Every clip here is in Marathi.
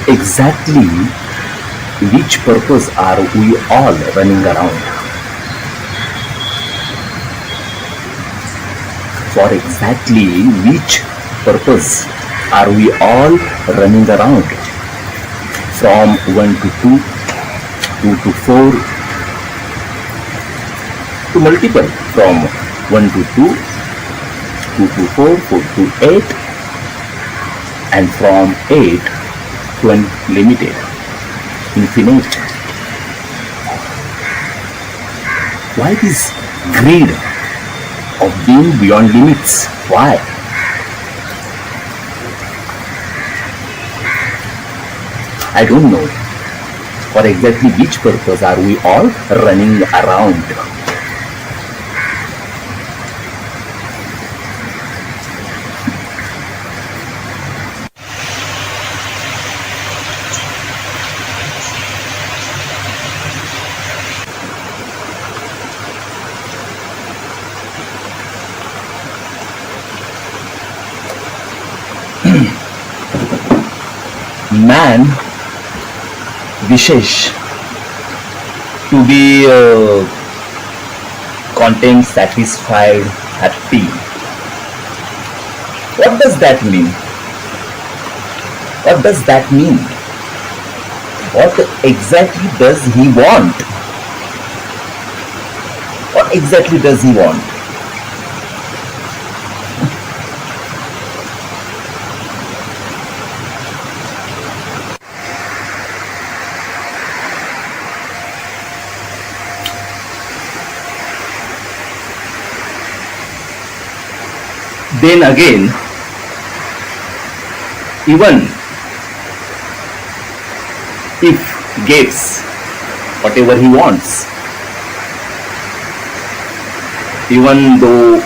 exactly which purpose are we all running around? For exactly which purpose are we all running around? From 1 to 2, 2 to 4, to multiple. From 1 to 2, 2 to 4, 4 to 8, and from 8 to unlimited, infinite. Why this greed of being beyond limits? Why? I don't know. For exactly which purpose are we all running around? Man wishes to be content, satisfied, happy. What does that mean? What does that mean? What exactly does he want? What exactly does he want? Then again, even if gets whatever he wants, even though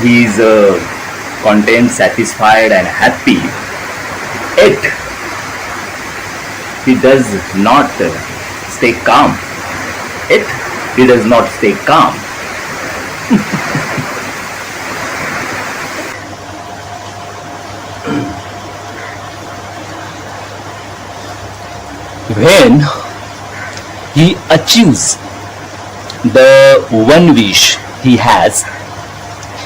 he is content, satisfied and happy, yet he does not stay calm. Yet he does not stay calm. When he achieves the one wish he has,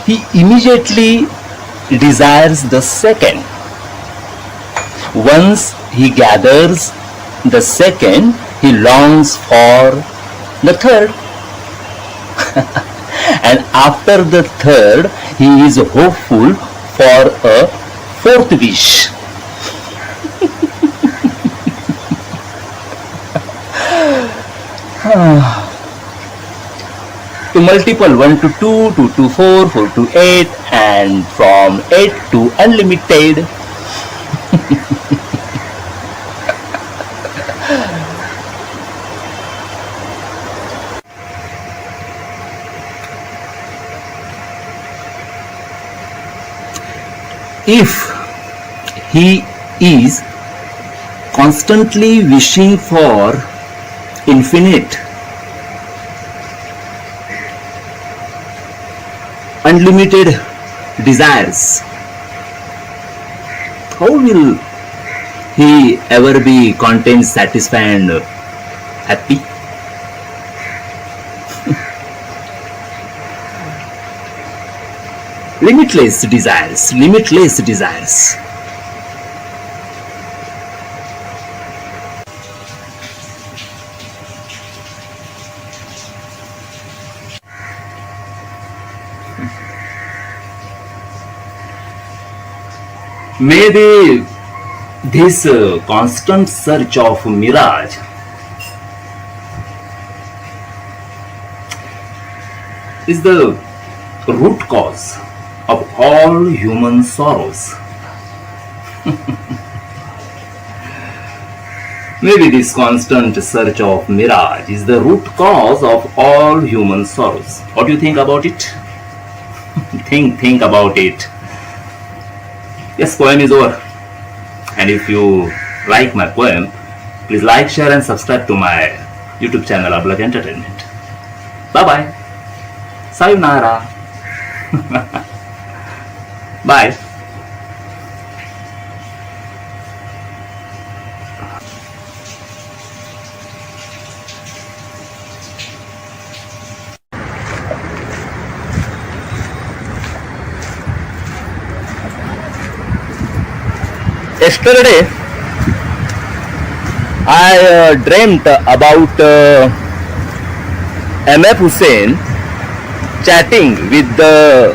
he immediately desires the second. Once he gathers the second, he longs for the third. And after the third, he is hopeful for a fourth wish. To multiple 1 to 2, 2 to 4, 4 to 8, and from 8 to unlimited. If he is constantly wishing for infinite, unlimited desires, how will he ever be content, satisfied and happy? Limitless desires, limitless desires. Maybe this constant search of mirage is the root cause of all human sorrows. Maybe this constant search of mirage is the root cause of all human sorrows. What do you think about it? think about it. Yes, poem is over. And if you like my poem, please like, share and subscribe to my YouTube channel Ablak Entertainment. Bye bye. Sayonara. Bye. Yesterday, I dreamt about MF Hussain chatting with the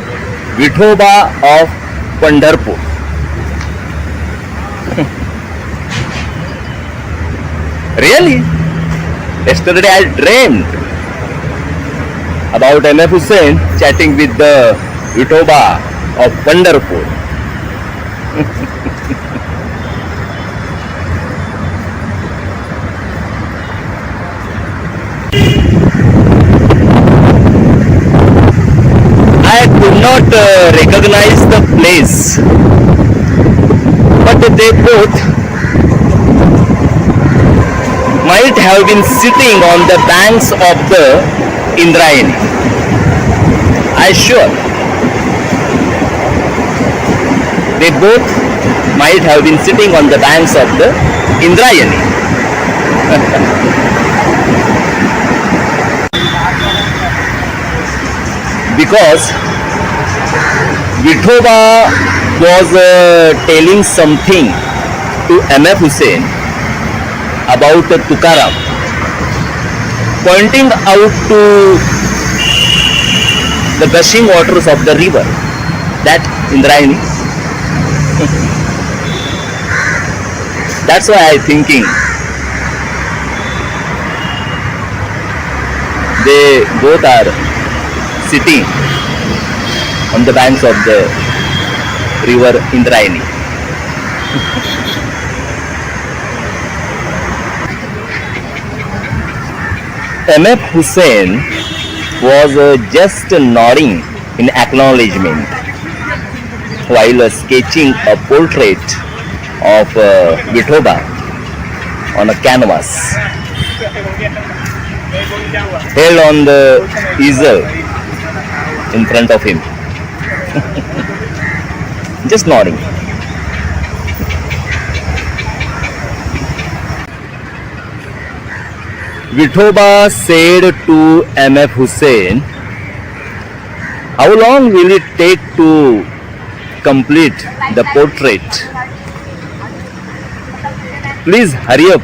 Vithoba of Pandharpur. Really? Yesterday I dreamed about MF Hussain chatting with the Vithoba of Pandharpur. I could not recognize the place, but they both might have been sitting on the banks of the Indrayani. I sure they both might have been sitting on the banks of the Indrayani. Because Vithoba was telling something to MF Hussain about Tukaram, pointing out to the gushing waters of the river, that Indrayani. That's why I'm thinking they both are sitting on the banks of the river Indrayani. MF Hussain was just nodding in acknowledgement while sketching a portrait of Vithoba on a canvas held on the easel in front of him. Just nodding. Vithoba said to MF Hussain, "How long will it take to complete the portrait? Please hurry up,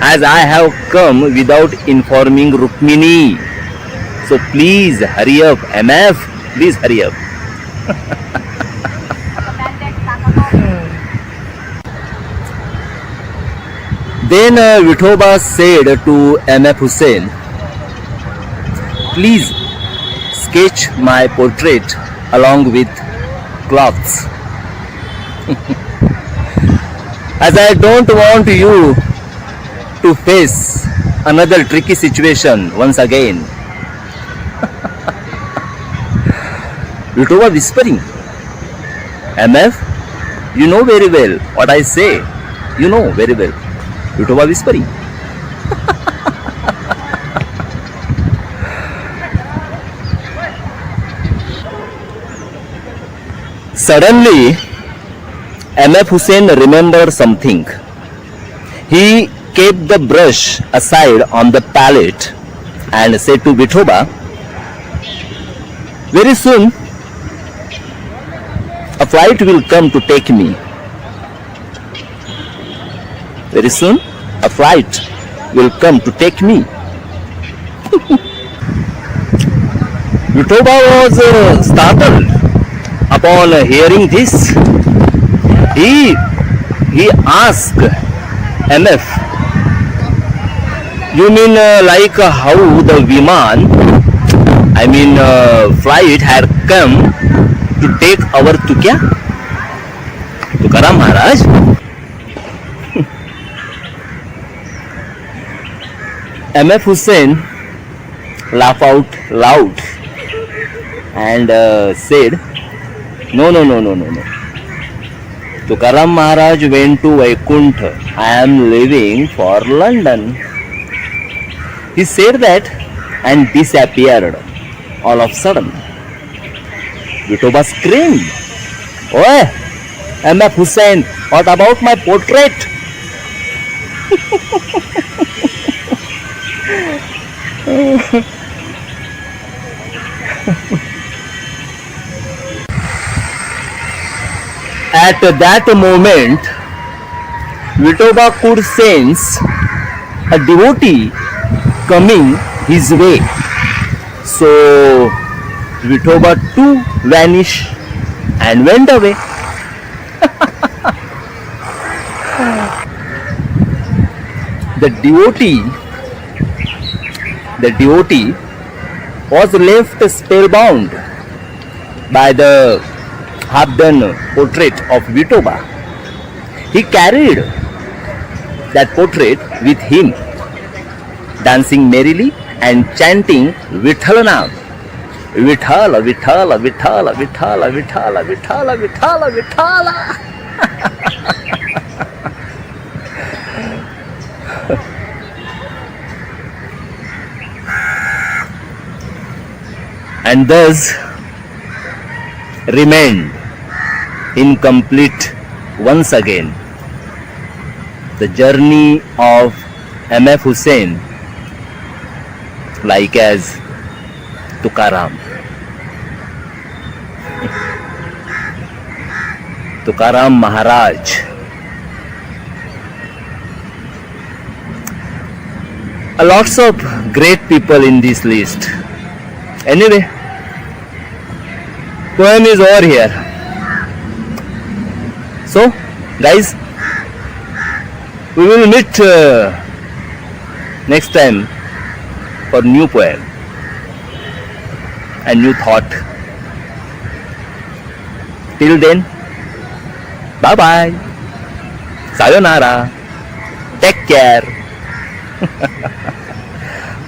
as I have come without informing Rukmini. So please hurry up, MF, please hurry up." Then Vithoba said to MF Hussain, "Please sketch my portrait along with cloths, as I don't want you to face another tricky situation once again." Vithoba whispering, "MF, you know very well what I say. You know very well." Vithoba whispering. Suddenly, MF Hussain remembered something. He kept the brush aside on the palette and said to Vithoba, "Very soon, a flight will come to take me. Very soon, a flight will come to take me." Vithoba was startled upon hearing this. He asked MF, "You mean like how the Viman, flight had come to take our Tukya? Tukaram Maharaj?" MF Hussain laughed out loud and said, No. Tukaram Maharaj went to Vaikuntha. I am leaving for London." He said that and disappeared all of a sudden. Vithoba screamed, "Oi, MF Hussain, what about my portrait?" At that moment, Vitoba could sense a devotee coming his way. So Vitoba too vanished and went away. The devotee was left spellbound by the half-done portrait of Vitoba. He carried that portrait with him, dancing merrily and chanting Vithala Nam. Vithala, Vithala, Vithala, Vithala, Vithala, Vithala, Vithala, Vithala. And thus remained incomplete once again the journey of M.F. Hussain, like as Tukaram. Tukaram Maharaj. Lots of great people in this list. Anyway, poem is over here. So, guys, we will meet next time for new poem and new thought. Till then, bye bye, sayonara, take care,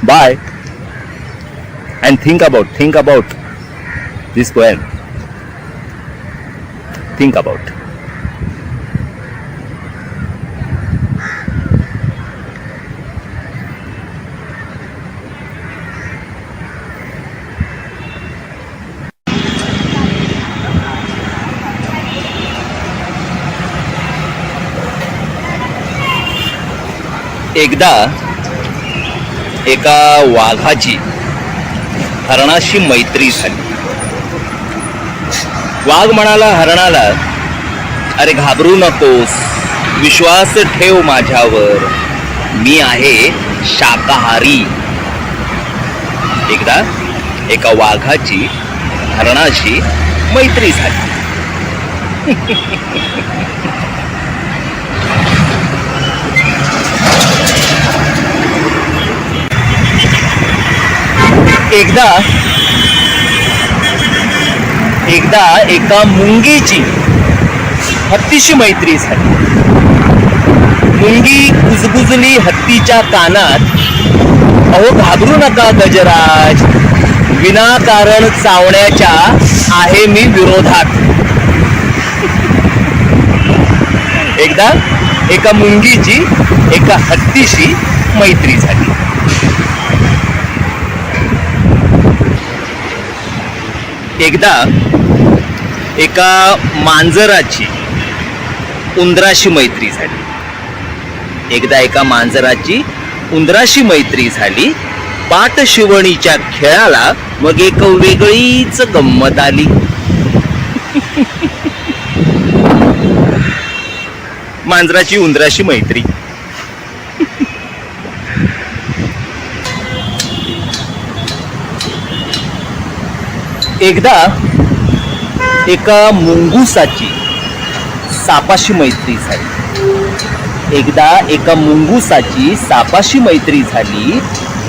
bye, and think about this poem. Think about. एकदा एका वाघाची हरणाशी मैत्री झाली. वाघ म्हणाला हरणाला, अरे घाबरू नकोस, विश्वास ठेव माझ्यावर, मी आहे शाकाहारी. एकदा एका वाघाची हरणाशी मैत्री झाली. एकदा एका मुंगीची हत्तीशी मैत्री झाली. मुंगी कुजबुजली हत्तीच्या कानात, अहो घाबरू नका गजराज, विनाकारण चावण्याच्या आहे मी विरोधात. एकदा एका मुंगीची एका हत्तीशी मैत्री झाली. एकदा एका मांजराची उंदराशी मैत्री झाली. एकदा एका मांजराची उंदराशी मैत्री झाली. पाठशिवणीच्या खेळाला मग एक वेगळीच गंमत आली. मांजराची उंदराशी मैत्री. एकदा एका मुंगुसाची सापाशी मैत्री झाली. एकदा एका मुंगुसाची सापाशी मैत्री झाली.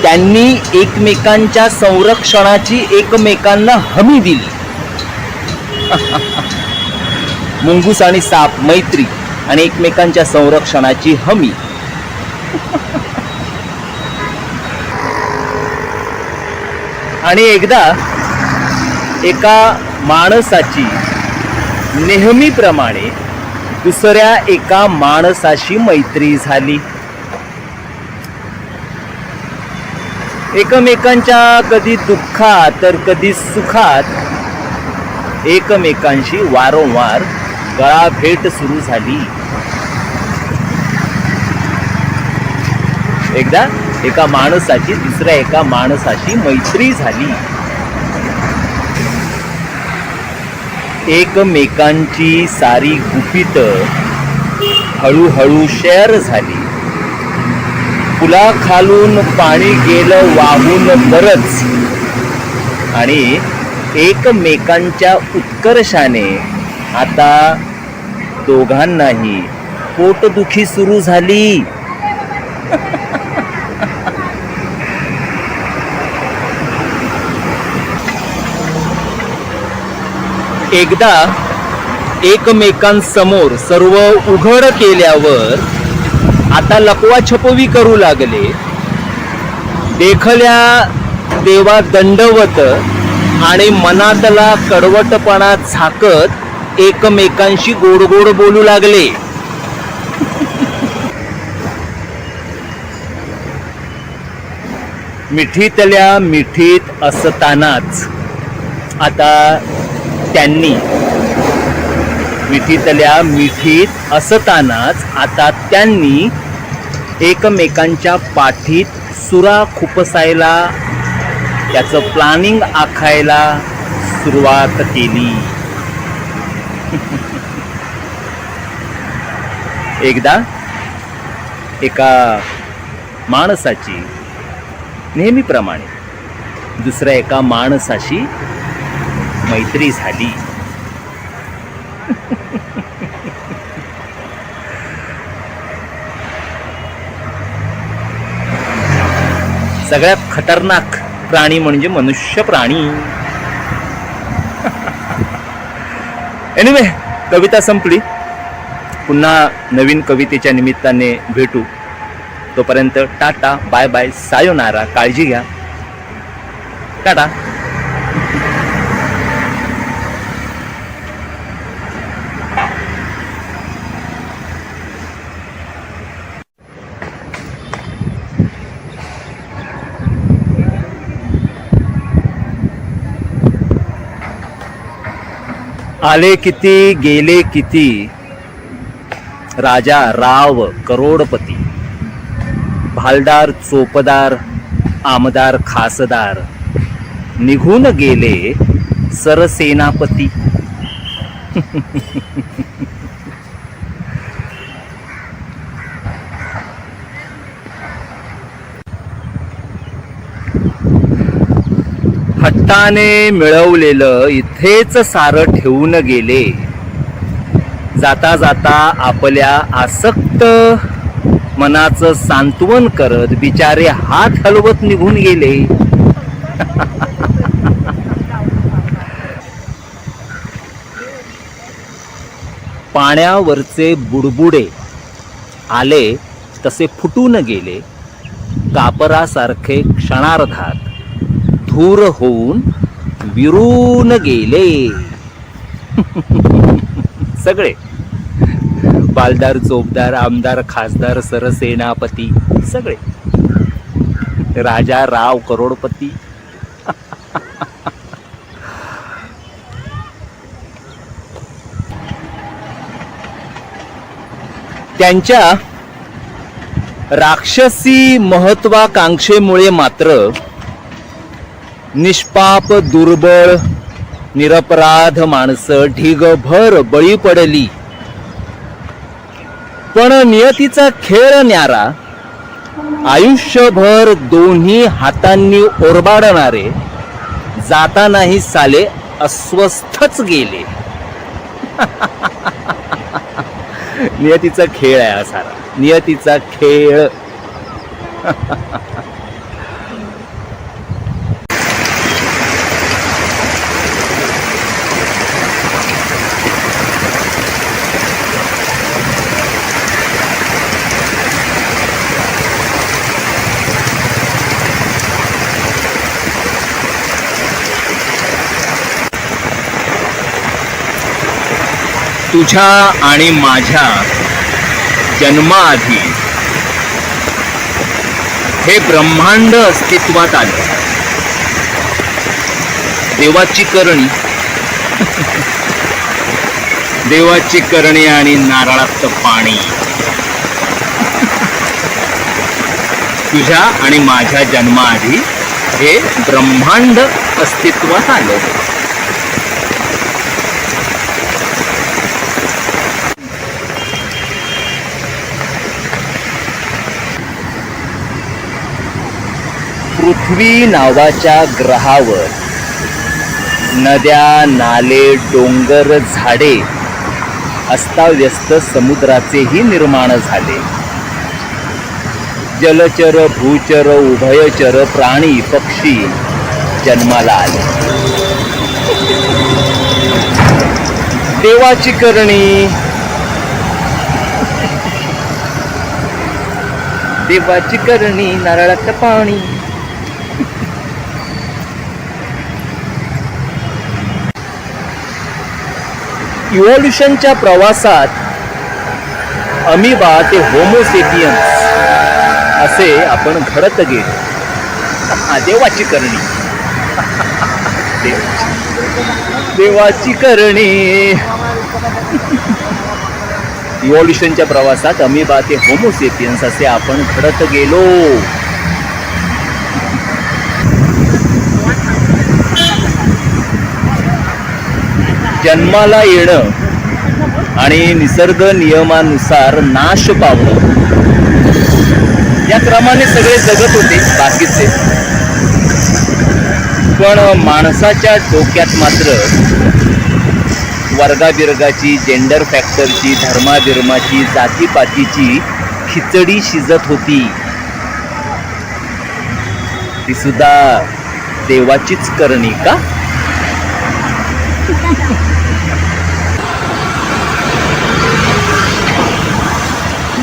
त्यांनी एकमेकांच्या संरक्षणाची एकमेकांना हमी दिली. मुंगूस आणि साप मैत्री आणि एकमेकांच्या संरक्षणाची हमी. आणि एकदा एका माणसाची नेहमीप्रमाणे दुसऱ्या एका माणसाशी मैत्री झाली. एकमेकांच्या कधी दुःखात तर कधी सुखात एकमेकांशी वारंवार गळाभेट सुरू झाली. एकदा एका माणसाची दुसऱ्या एका माणसाशी मैत्री झाली. एकमेकांची सारी गुपित हळूहळू शेअर झाली. पुलाखालून पाणी गेलं वाहून बरच आणि एकमेकांच्या उत्कर्षाने आता दोघांनाही पोटदुखी सुरू झाली. एकदा एकमेकांसमोर सर्व उघड केल्यावर आता लपवा छपवी करू लागले. देखल्या देवा दंडवत आणि मनातला कडवटपणा झाकत एकमेकांशी गोड गोड बोलू लागले. मिठीतल्या मिठीत असतानाच आता त्यांनी मिठीतल्या मिठीत असतानाच आता त्यांनी एकमेकांच्या पाठीत सुरा खुपसायला त्याचं प्लॅनिंग आखायला सुरुवात केली. एकदा एका माणसाची नेहमीप्रमाणे दुसऱ्या एका माणसाशी मैत्री झाली. सगळ्यात खतरनाक प्राणी म्हणजे मनुष्य प्राणी. एनिवे, कविता संपली. पुन्हा नवीन कवितेच्या निमित्ताने भेटू. तोपर्यंत टाटा, बाय बाय, सायोनारा. काळजी घ्या. टाटा. आले किती गेले किती, राजा राव करोडपती, भालदार चोपदार आमदार खासदार, निघून गेले सरसेनापती. हट्टाने मिळवलेलं इथेच सारं ठेवून गेले. जाता जाता आपल्या आसक्त मनाचं सांत्वन करत बिचारे हात हलवत निघून गेले. पाण्यावरचे बुडबुडे आले तसे फुटून गेले. कापरासारखे क्षणार्धात धूर होऊन विरून गेले. सगळे बालदार चोपदार आमदार खासदार सरसेनापती, सगळे राजा राव करोडपती. त्यांच्या राक्षसी महत्वाकांक्षेमुळे मात्र निष्पाप दुर्बळ निरपराध माणसं ढिगभर बळी पडली. पण नियतीचा खेळ न्यारा. आयुष्यभर दोन्ही हातांनी ओरबाडणारे जातानाही साले अस्वस्थच गेले. नियतीचा खेळ आहे हा सारा, नियतीचा खेळ. तुझ्या आणि माझ्या जन्माआधी हे ब्रह्मांड अस्तित्वात आले. देवाची करणी, देवाची करणी आणि नारळाचं पाणी. तुझ्या आणि माझ्या जन्माआधी हे ब्रह्मांड अस्तित्वात आलं. पृथ्वी नावाच्या ग्रहावर नद्या, नाले, डोंगर, झाडे, अस्ताव्यस्त समुद्राचेही निर्माण झाले. जलचर, भूचर, उभयचर, प्राणी, पक्षी जन्माला आले. देवाची करणी, देवाची करणी, नारळात पाणी. इव्होल्युशनच्या प्रवासात अमिबा ते होमोसेपियन्स असे आपण घडत गेलो. देवाची करणी, देवाची करणी. इव्होल्युशनच्या प्रवासात अमिबा ते होमोसेपियन्स असे आपण घडत गेलो. जन्माला येणं आणि निसर्ग नियमानुसार नाश पावणं या क्रमाने सगळे जगत होते बाकीचे. पण माणसाच्या डोक्यात मात्र वर्गाबिरगाची, जेंडर फॅक्टरची, धर्माबिर्माची, जातीपातीची खिचडी शिजत होती. ती सुद्धा देवाचीच करणी का?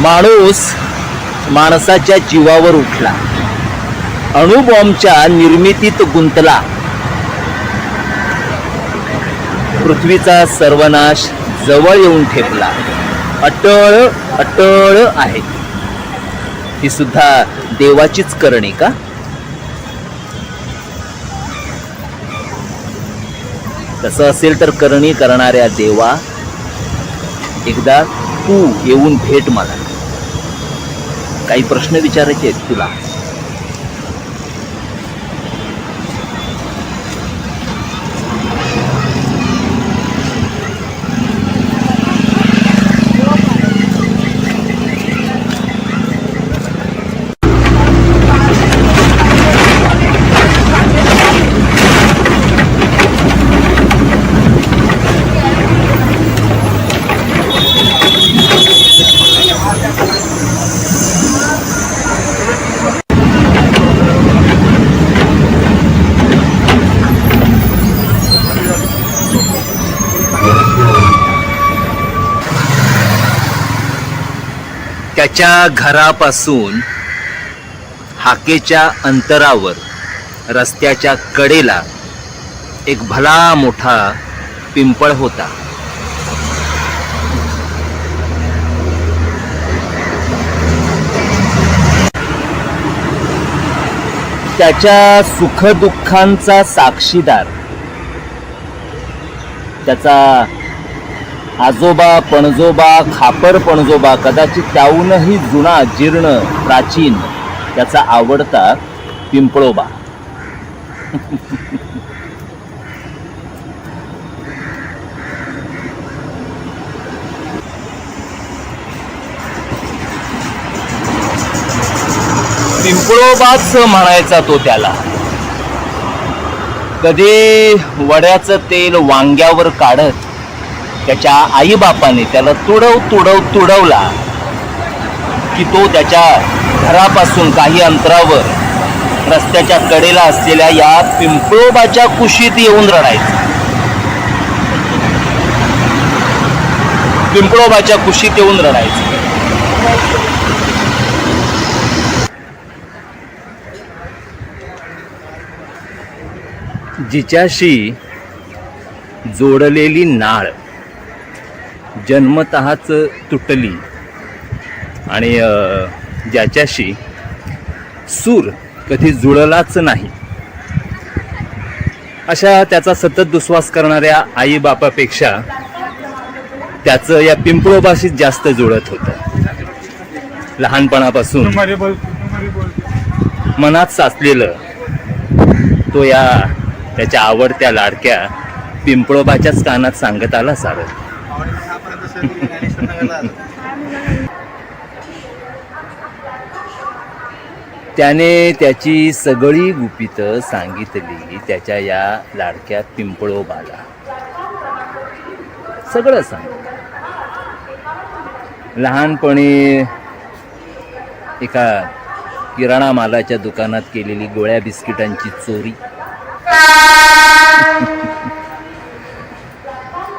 माणूस माणसाच्या जीवावर उठला, अणुबॉम्बच्या निर्मितीत गुंतला. पृथ्वीचा सर्वनाश जवळ येऊन ठेपला. अटळ अटळ आहे. ही सुद्धा देवाचीच करणी का? तसं असेल तर करणी करणाऱ्या देवा, एकदा तू येऊन भेट मला. काही प्रश्न विचारायचे आहेत तुला. त्याच्या घरापासून हाकेच्या अंतरावर रस्त्याच्या कडेला एक भला मोठा पिंपळ होता. त्याच्या सुखदुःखांचा साक्षीदार त्याचा आजोबा, पणजोबा, खापर पणजोबा, कदाचित त्याहूनही जुना, जीर्ण, प्राचीन त्याचा आवडता पिंपळोबा. पिंपळोबाच म्हणायचा तो त्याला. कधी वड्याचं तेल वांग्यावर काढत त्याच्या आईबापाने त्याला तुडवला की तो त्याच्या घरापासून काही अंतरावर रस्त्याच्या कडेला असलेल्या या पिंपळोबाच्या कुशीत येऊन रडायचा. पिंपळोबाच्या कुशीत येऊन रडायचं. जिच्याशी जोडलेली नाळ जन्मतःच तुटली आणि ज्याच्याशी सूर कधी जुळलाच नाही, अशा त्याचा सतत दुस्वास करणाऱ्या आई बापापेक्षा त्याचं या पिंपळोबाशीच जास्त जुळत होतं. लहानपणापासून मनात साचलेलं तो या त्याच्या आवडत्या लाडक्या पिंपळोबाच्याच कानात सांगत आला सारं. त्याने त्याची सगळी गुपितं सांगितली त्याच्या या लाडक्या पिंपळोबाला. सगळं सांग. लहानपणी एका किराणा मालाच्या दुकानात केलेली गोळ्या बिस्किटांची चोरी,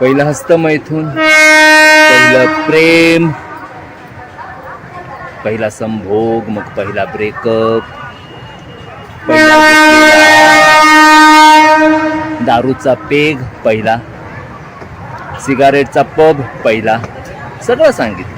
पहिलं हस्तमैथून, पहिलं प्रेम, पहिला संभोग, मग पहिला ब्रेकअप, पहिला दारूचा पेग पहिला, सिगारेटचा पब पहिला, सगळं सांगितलं.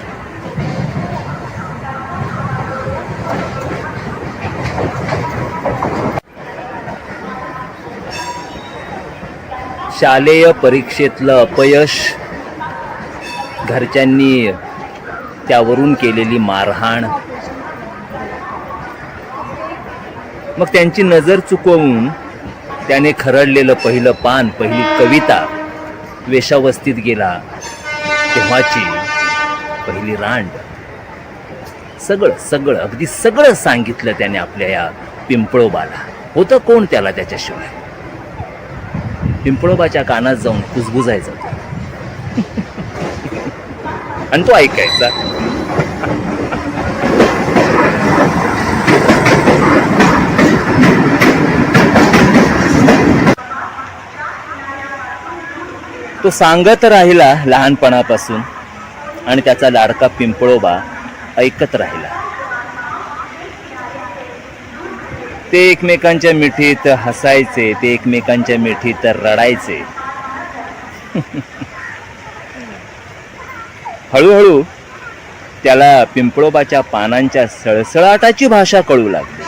शालेय परीक्षेतलं अपयश, घरच्यांनी त्यावरून केलेली मारहाण, मग त्यांची नजर चुकवून त्याने खरडलेलं पहिलं पान, पहिली कविता, वेश्यावस्तीत गेला तेव्हाची पहिली रांड, सगळं सगळं अगदी सगळं सांगितलं त्याने आपल्या या पिंपळोबाला. होतं कोण त्याला त्याच्याशिवाय? पिंपळोबाच्या कानात जाऊन कुजबुजायचं आणि तो ऐकायचा. तो सांगत राहिला लहानपणापासून आणि त्याचा लाडका पिंपळोबा ऐकत राहिला. ते एकमेकांच्या मिठीत हसायचे, ते एकमेकांच्या मिठीत रडायचे. हळूहळू त्याला पिंपळोबाच्या पानांच्या सळसळाटाची भाषा कळू लागली.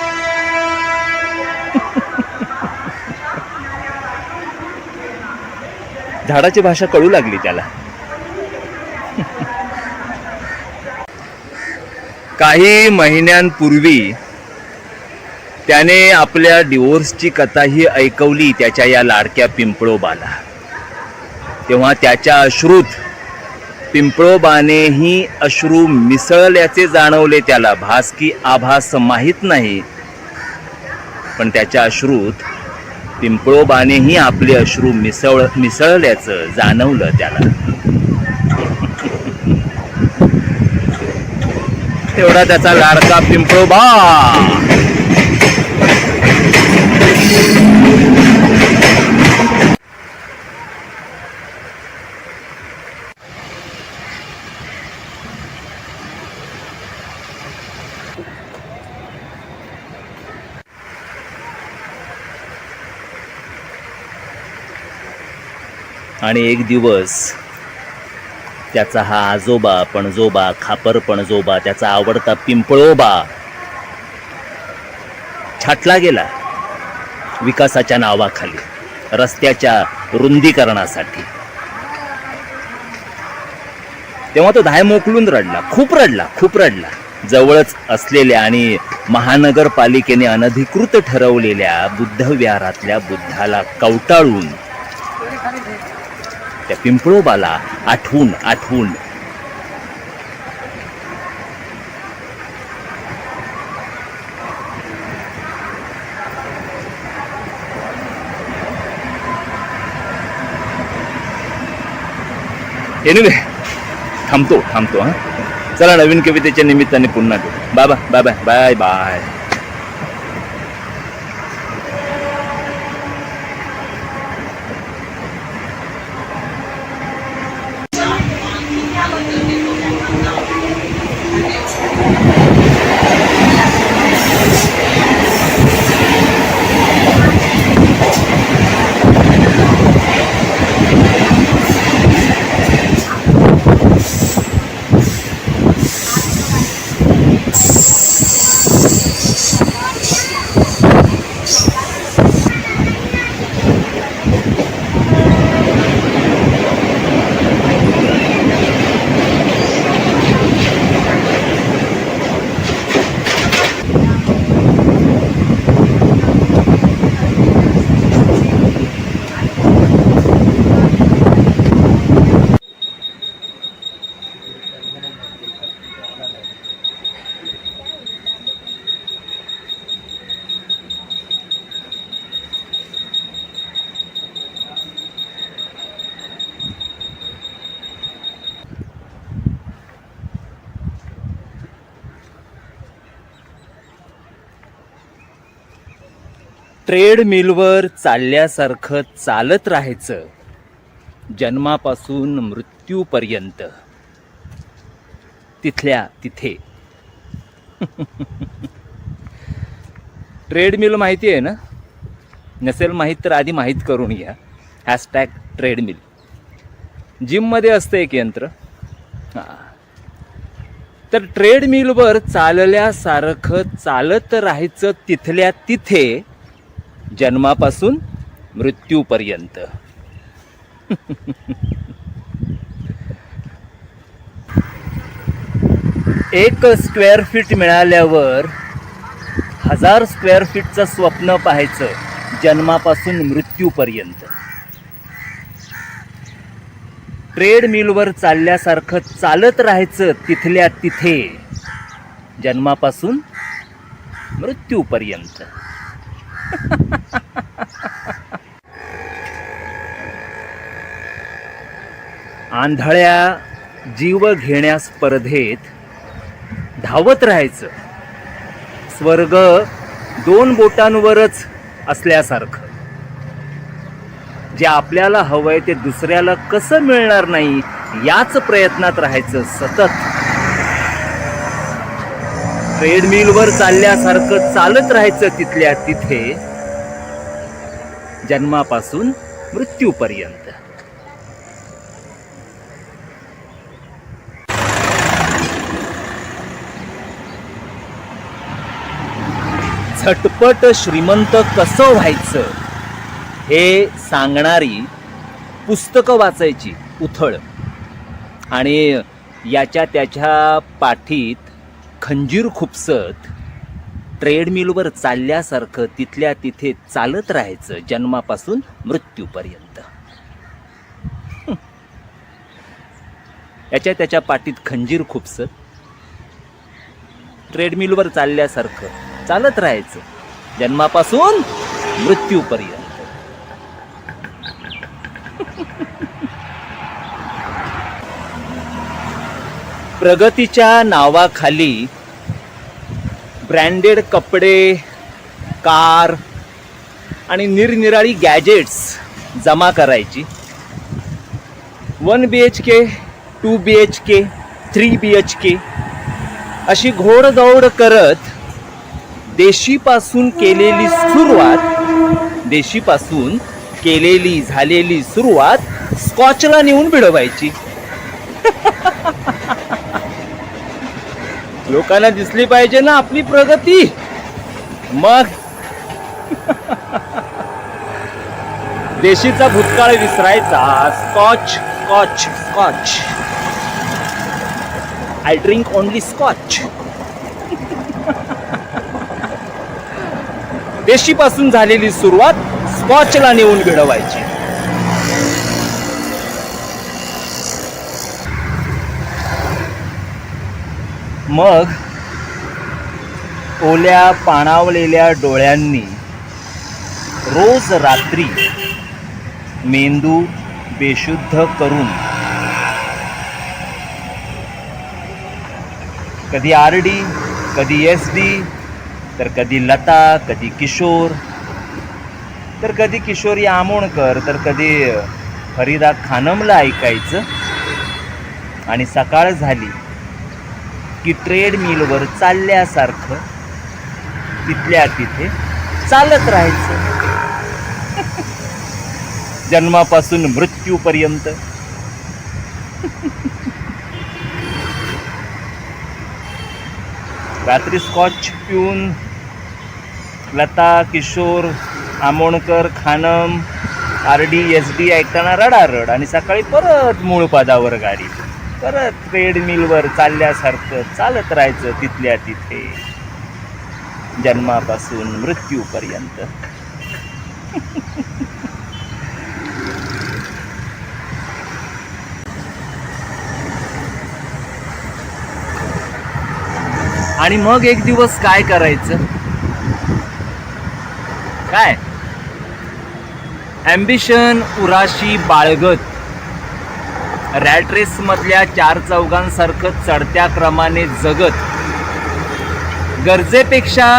झाडाची भाषा कळू लागली त्याला. काही महिन्यांपूर्वी त्याने आपल्या डिवोर्सची कथाही ऐकवली त्याच्या या लाडक्या पिंपळोबाला. तेव्हा त्याच्या अश्रूत पिंपळोबानेही अश्रू मिसळल्याचे जाणवले त्याला. भास की आभास माहीत नाही, पण त्याच्या अश्रूत पिंपळोबानेही आपले अश्रू मिसळल्याचं जाणवलं त्याला. तेवढा त्याचा लाडका पिंपळोबा आणि एक दिवस त्याचा हा आजोबा पणजोबा, खापर पणजोबा, त्याचा आवडता पिंपळोबा छाटला गेला विकासाच्या नावाखाली, रस्त्याच्या रुंदीकरणासाठी. तेव्हा तो धाय मोकलून रडला, खूप रडला, खूप रडला. जवळच असलेल्या आणि महानगरपालिकेने अनधिकृत ठरवलेल्या बुद्ध विहारातल्या बुद्धाला कवटाळून त्या पिंपळोबाला आठवून एनिवे थांबतो हा. चला नवीन कवितेच्या निमित्ताने पुन्हा भेटू. Bye bye bye. ट्रेडमिलवर चालल्यासारखं चालत राहायचं जन्मापासून मृत्यूपर्यंत, तिथल्या तिथे. ट्रेडमिल माहिती आहे ना? नसेल माहीत तर आधी माहीत करून घ्या. #ट्रेडमिल. जिममध्ये असतं एक यंत्र. तर ट्रेडमिलवर चालल्यासारखं चालत राहायचं तिथल्या तिथे जन्मापासून मृत्यूपर्यंत. एक स्क्वेअर फीट मिळाल्यावर 1000 स्क्वेअर फीटचं स्वप्न पाहायचं जन्मापासून मृत्यूपर्यंत. ट्रेडमिलवर चालल्यासारखं चालत राहायचं तिथल्या तिथे जन्मापासून मृत्यूपर्यंत. आंधळ्या जीव घेण्या स्पर्धेत धावत राहायचं स्वर्ग 2 बोटांवरच असल्यासारखं. जे आपल्याला हवंय ते दुसऱ्याला कसं मिळणार नाही याच प्रयत्नात राहायचं सतत. ट्रेडमिलवर चालल्यासारखं चालत राहायचं तिथल्या तिथे जन्मापासून मृत्यूपर्यंत. झटपट श्रीमंत कसं व्हायचं हे सांगणारी पुस्तकं वाचायची उथळ, आणि याच्या त्याच्या पाठीत खंजीर खुपसत ट्रेडमिलवर चालल्यासारखं तिथल्या तिथे चालत राहायचं जन्मापासून मृत्यूपर्यंत. याच्या त्याच्या पाठीत खंजीर खुपसत ट्रेडमिलवर चालल्यासारखं चालत राहायचं जन्मापासून मृत्यूपर्यंत. प्रगतीच्या नावाखाली ब्रँडेड कपडे, कार आणि निरनिराळी गॅजेट्स जमा करायची. 1 BHK, 2 BHK, 3 BHK अशी घोडदौड करत देशीपासून केलेली झालेली सुरुवात स्कॉचला नेऊन भिडवायची. लोकांना दिसली पाहिजे ना आपली प्रगती. मग देशीचा भूतकाळ विसरायचा. Scotch. I drink only scotch. देशीपासून झालेली सुरुवात स्कॉचला नेऊन भिडवायची. मग ओल्या पाणावलेल्या डोळ्यांनी रोज रात्री मेंदू बेशुद्ध करून कधी RD, कधी SD, तर कधी लता, कधी किशोर, तर कधी किशोरी आमोणकर, तर कधी फरीदा खानमला ऐकायचं. आणि सकाळ झाली की ट्रेडमिलवर चालल्यासारखं तिथल्या तिथे चालत राहायचं जन्मापासून मृत्यूपर्यंत. रात्री स्कॉच पिऊन लता, किशोर, आमोणकर, खानम, RD, SD ऐकताना रडारड, आणि सकाळी परत मूळ पदावर गाडी. परत ट्रेडमिलवर चालल्यासारखं चालत राहायचं तिथल्या तिथे जन्मापासून मृत्यूपर्यंत. आणि मग एक दिवस काय करायचं? काय ॲम्बिशन उराशी बाळगत रॅट रेस मधल्या 4 चौघांसारखं चढत्या क्रमाने जगत गरजेपेक्षा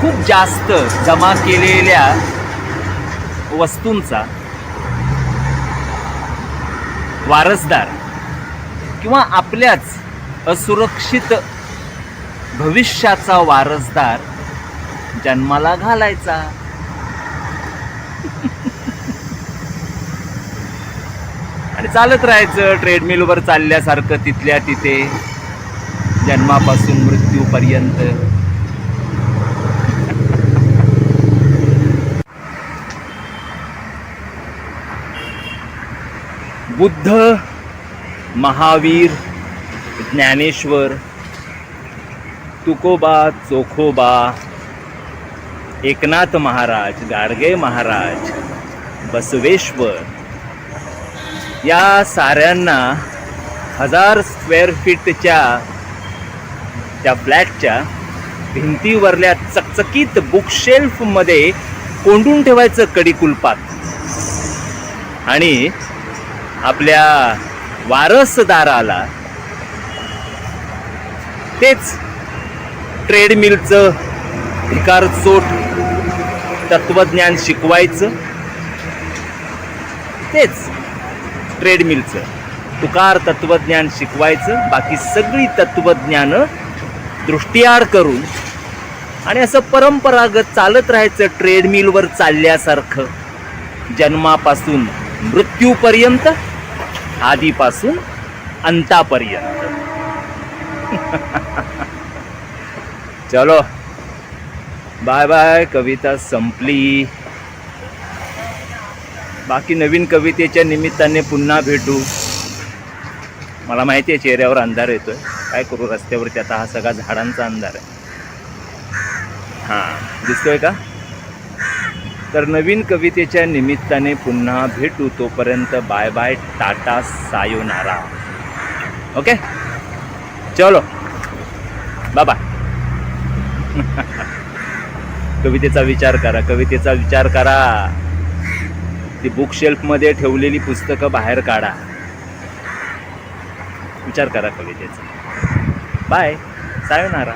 खूप जास्त जमा केलेल्या वस्तूंचा वारसदार किंवा आपल्याच असुरक्षित भविष्याचा वारसदार जन्माला घालायचा. आणि चालत राहायचं ट्रेडमिलवर चालल्यासारखं तिथल्या तिथे जन्मापासून मृत्यूपर्यंत. बुद्ध, महावीर, ज्ञानेश्वर, तुकोबा, चोखोबा, एकनाथ महाराज, गाडगे महाराज, बसवेश्वर या साऱ्यांना 1000 स्क्वेअर फीटच्या त्या फ्लॅटच्या भिंतीवरल्या चकचकीत बुकशेल्फमध्ये कोंडून ठेवायचं कडी-कुलपात. आणि आपल्या वारसदाराला तेच ट्रेडमिलचं भिकारचोट तत्वज्ञान शिकवायचं. तेच ट्रेडमिलचं तुकार तत्वज्ञान शिकवायचं. बाकी सगळी तत्वज्ञानं दृष्टिआड करून आणि असं परंपरागत चालत राहायचं ट्रेडमिलवर चालल्यासारखं जन्मापासून मृत्यूपर्यंत, आधीपासून अंतापर्यंत. चलो बाय बाय. कविता संपली. बाकी नवीन कवितेच्या निमित्ताने पुन्हा भेटू. मला माहिती आहे चेहऱ्यावर अंधार येतोय, काय करू, रस्त्यावरती आता हा सगळा झाडांचा अंधार आहे. हां, दिसतोय का? तर नवीन कवितेच्या निमित्ताने पुन्हा भेटू. तोपर्यंत bye bye, tata, sayonara. Okay, चलो बाय बाय. कवितेचा विचार करा, कवितेचा विचार करा. ती बुकशेल्फमध्ये ठेवलेली पुस्तकं बाहेर काढा. विचार करा कवितेचा. Bye, sayonara.